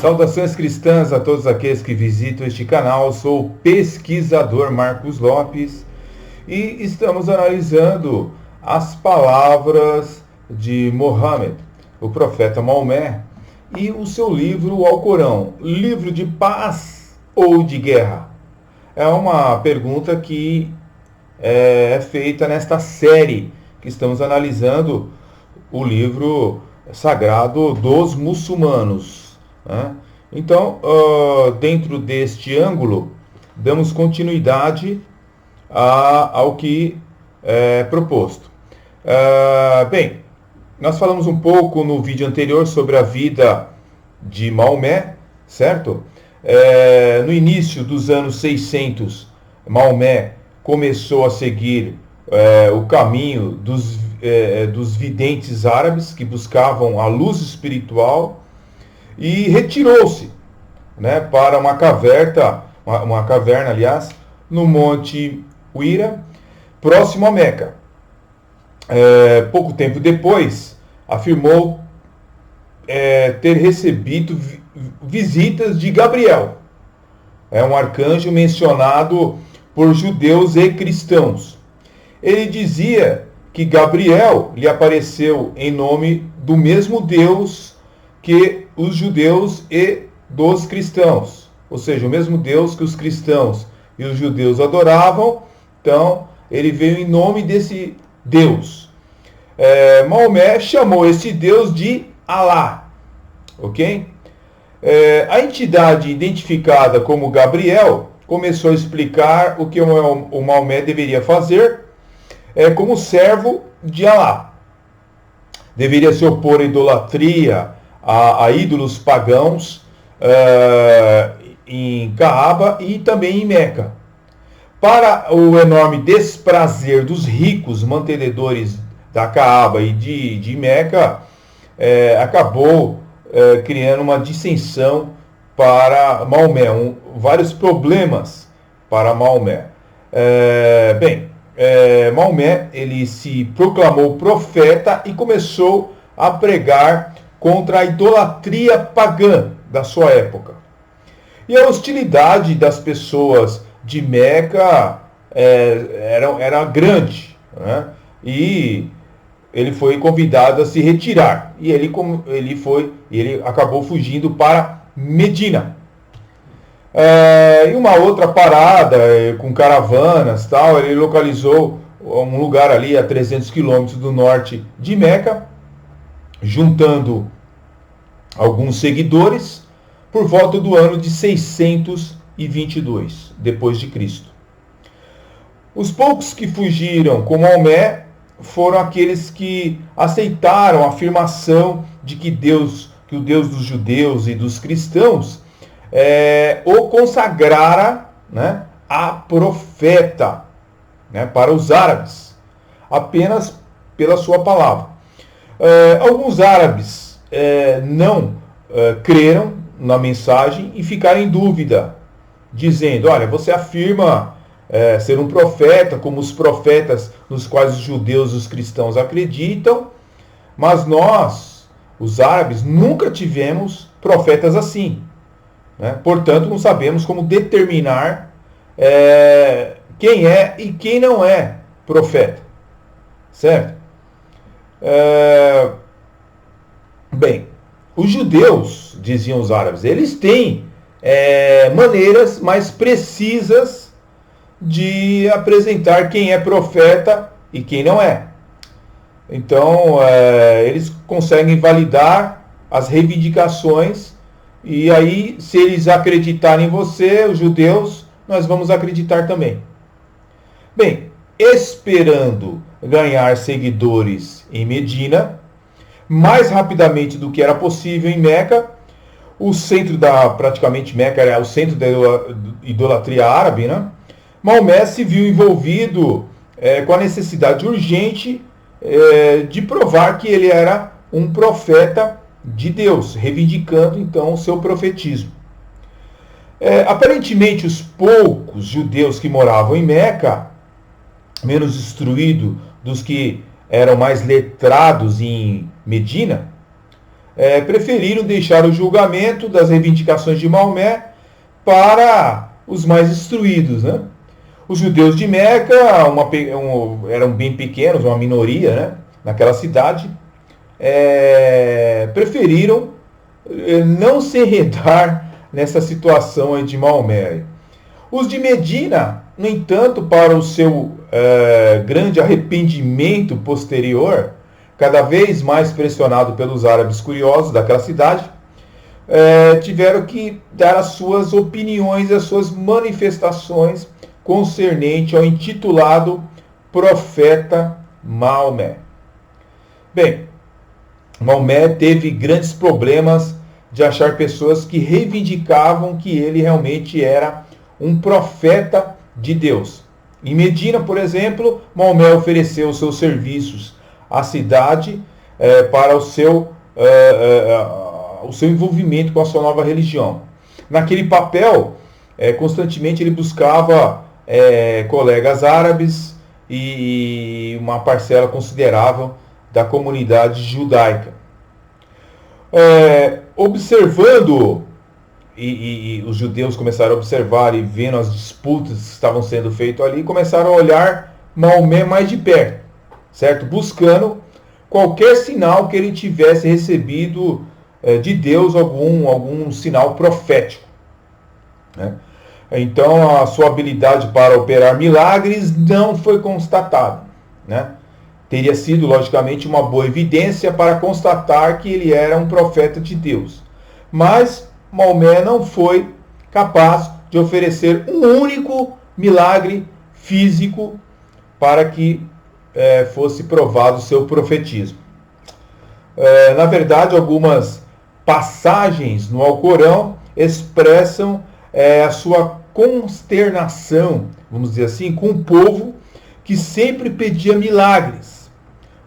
Saudações cristãs a todos aqueles que visitam este canal. Eu sou o pesquisador Marcos Lopes e estamos analisando as palavras de Mohammed, o profeta Maomé, e o seu livro, o Alcorão, livro de paz ou de guerra? É uma pergunta que é feita nesta série que estamos analisando o livro sagrado dos muçulmanos. Então, dentro deste ângulo, damos continuidade ao que é proposto. Bem, nós falamos um pouco no vídeo anterior sobre a vida de Maomé, certo? No início dos anos 600, Maomé começou a seguir o caminho dos videntes árabes que buscavam a luz espiritual, e retirou-se, para uma caverna, aliás, no Monte Uira, próximo a Meca. Pouco tempo depois, afirmou ter recebido visitas de Gabriel, um arcanjo mencionado por judeus e cristãos. Ele dizia que Gabriel lhe apareceu em nome do mesmo Deus que os judeus e dos cristãos, ou seja, o mesmo Deus que os cristãos e os judeus adoravam. Então, ele veio em nome desse Deus. Maomé chamou esse Deus de Alá, ok? A entidade identificada como Gabriel começou a explicar o que o Maomé deveria fazer como servo de Alá. Deveria se opor à idolatria, a ídolos pagãos em Caaba e também em Meca. Para o enorme desprazer dos ricos mantenedores da Caaba e de Meca, acabou criando uma dissensão para Maomé, vários problemas para Maomé. Maomé, ele se proclamou profeta e começou a pregar contra a idolatria pagã da sua época. E a hostilidade das pessoas de Meca era grande, e ele foi convidado a se retirar. E ele acabou fugindo para Medina. Em uma outra parada, com caravanas, ele localizou um lugar ali a 300 quilômetros do norte de Meca, juntando alguns seguidores por volta do ano de 622 depois de Cristo. Os poucos que fugiram com Maomé foram aqueles que aceitaram a afirmação de que o Deus dos judeus e dos cristãos o consagrara, a profeta, para os árabes, apenas pela sua palavra. Alguns árabes não creram na mensagem e ficaram em dúvida, dizendo: olha, você afirma ser um profeta, como os profetas nos quais os judeus e os cristãos acreditam, mas nós, os árabes, nunca tivemos profetas assim. Portanto, não sabemos como determinar quem é e quem não é profeta. Certo? Os judeus, diziam os árabes, eles têm maneiras mais precisas de apresentar quem é profeta e quem não é. Então, eles conseguem validar as reivindicações, e aí, se eles acreditarem em você, os judeus, nós vamos acreditar também. Bem, esperando ganhar seguidores em Medina, mais rapidamente do que era possível em Meca, o centro praticamente Meca era o centro da idolatria árabe, Maomé se viu envolvido com a necessidade urgente de provar que ele era um profeta de Deus, reivindicando então o seu profetismo. Aparentemente, os poucos judeus que moravam em Meca, menos instruídos dos que eram mais letrados em Medina, preferiram deixar o julgamento das reivindicações de Maomé para os mais instruídos, né? Os judeus de Meca eram bem pequenos, uma minoria, né, naquela cidade, preferiram não se enredar nessa situação aí de Maomé. Os de Medina, no entanto, para o seu grande arrependimento posterior, cada vez mais pressionado pelos árabes curiosos daquela cidade, tiveram que dar as suas opiniões, as suas manifestações concernente ao intitulado profeta Maomé. Bem, Maomé teve grandes problemas de achar pessoas que reivindicavam que ele realmente era um profeta de Deus. Em Medina, por exemplo, Maomé ofereceu os seus serviços à cidade para o seu envolvimento com a sua nova religião. Naquele papel, constantemente ele buscava colegas árabes e uma parcela considerável da comunidade judaica. Observando, e os judeus começaram a observar e vendo as disputas que estavam sendo feitas ali, começaram a olhar Maomé mais de perto, certo? Buscando qualquer sinal que ele tivesse recebido de Deus, algum sinal profético, né? Então, a sua habilidade para operar milagres não foi constatada, né? Teria sido, logicamente, uma boa evidência para constatar que ele era um profeta de Deus. Mas Maomé não foi capaz de oferecer um único milagre físico para que fosse provado o seu profetismo. Na verdade, algumas passagens no Alcorão expressam a sua consternação, vamos dizer assim, com o povo que sempre pedia milagres,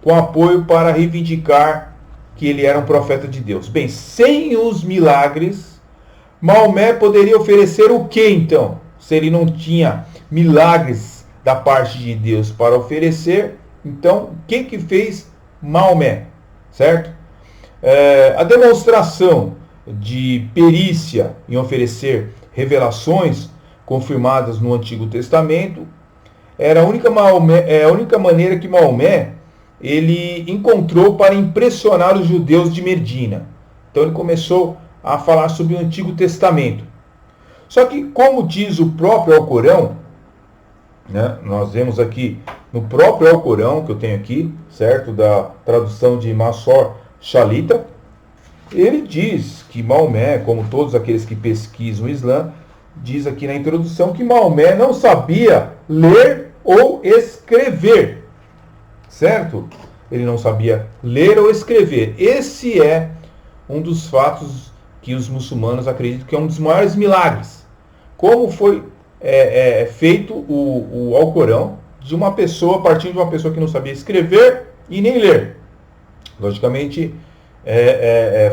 com apoio para reivindicar que ele era um profeta de Deus. Bem, sem os milagres, Maomé poderia oferecer o que então? Se ele não tinha milagres da parte de Deus para oferecer, então o que fez Maomé? Certo? A demonstração de perícia em oferecer revelações confirmadas no Antigo Testamento era a única maneira que Maomé ele encontrou para impressionar os judeus de Medina. Então ele começou a falar sobre o Antigo Testamento. Só que, como diz o próprio Alcorão, né, nós vemos aqui no próprio Alcorão, que eu tenho aqui, certo, da tradução de Massor Shalita, ele diz que Maomé, como todos aqueles que pesquisam o Islã, diz aqui na introdução que Maomé não sabia ler ou escrever, certo? Ele não sabia ler ou escrever. Esse é um dos fatos que os muçulmanos acreditam que é um dos maiores milagres. Como foi feito o Alcorão de uma pessoa, a partir de uma pessoa que não sabia escrever e nem ler. Logicamente,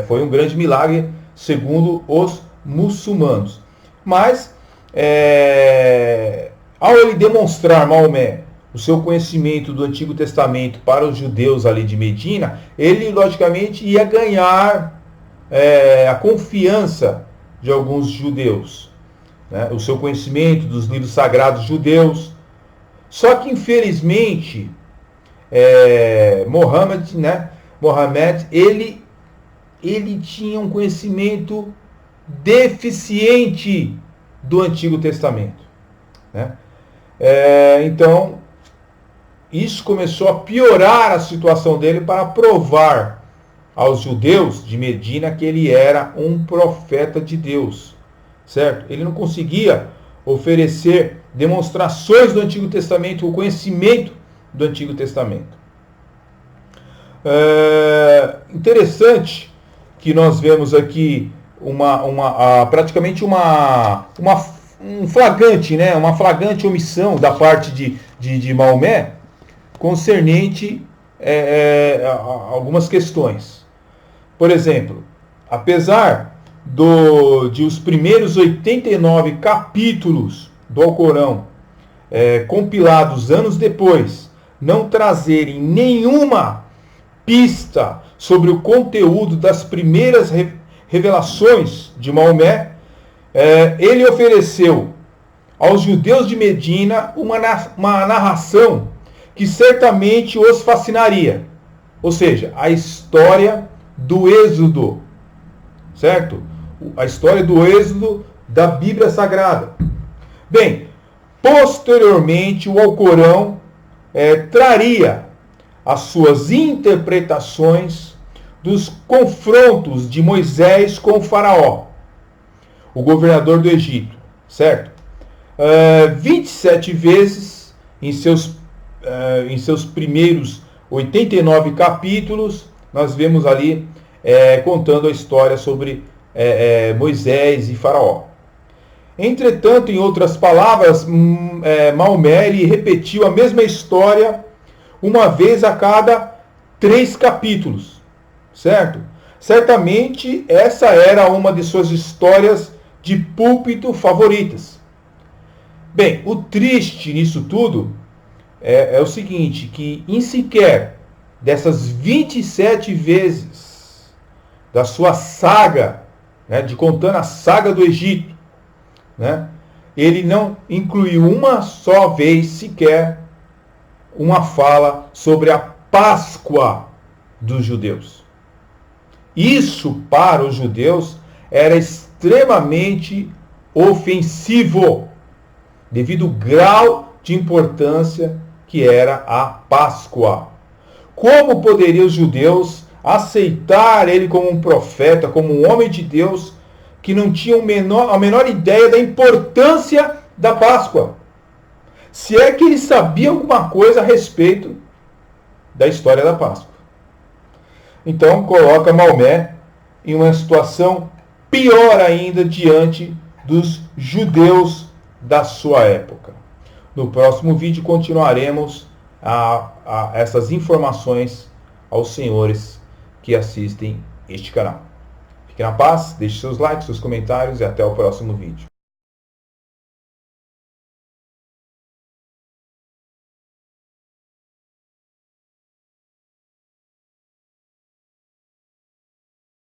foi um grande milagre, segundo os muçulmanos. Mas, ao ele demonstrar, Maomé, o seu conhecimento do Antigo Testamento para os judeus ali de Medina, ele, logicamente, ia ganhar a confiança de alguns judeus, né? O seu conhecimento dos livros sagrados judeus. Só que, infelizmente, Mohammed, ele tinha um conhecimento deficiente do Antigo Testamento, né? Então, isso começou a piorar a situação dele para provar aos judeus de Medina que ele era um profeta de Deus, certo? Ele não conseguia oferecer demonstrações do Antigo Testamento, o conhecimento do Antigo Testamento. Interessante que nós vemos aqui praticamente um flagrante, né? Uma flagrante omissão da parte de Maomé concernente algumas questões. Por exemplo, apesar de os primeiros 89 capítulos do Alcorão compilados anos depois não trazerem nenhuma pista sobre o conteúdo das primeiras revelações de Maomé, ele ofereceu aos judeus de Medina uma narração que certamente os fascinaria. Ou seja, a história do Êxodo, certo? A história do Êxodo da Bíblia Sagrada. Bem, posteriormente o Alcorão traria as suas interpretações dos confrontos de Moisés com o faraó, o governador do Egito, certo? 27 vezes em seus primeiros 89 capítulos, nós vemos ali contando a história sobre Moisés e faraó. Entretanto, em outras palavras, Maomé repetiu a mesma história uma vez a cada 3 capítulos, certo? Certamente essa era uma de suas histórias de púlpito favoritas. Bem, o triste nisso tudo é o seguinte, que em sequer dessas 27 vezes da sua saga, de contando a saga do Egito, ele não incluiu uma só vez sequer uma fala sobre a Páscoa dos judeus. Isso, para os judeus, era extremamente ofensivo, devido ao grau de importância que era a Páscoa. Como poderiam os judeus aceitar ele como um profeta, como um homem de Deus, que não tinham a menor ideia da importância da Páscoa? Se é que eles sabiam alguma coisa a respeito da história da Páscoa. Então coloca Maomé em uma situação pior ainda diante dos judeus da sua época. No próximo vídeo continuaremos a essas informações aos senhores que assistem este canal. Fique na paz, deixe seus likes, seus comentários e até o próximo vídeo.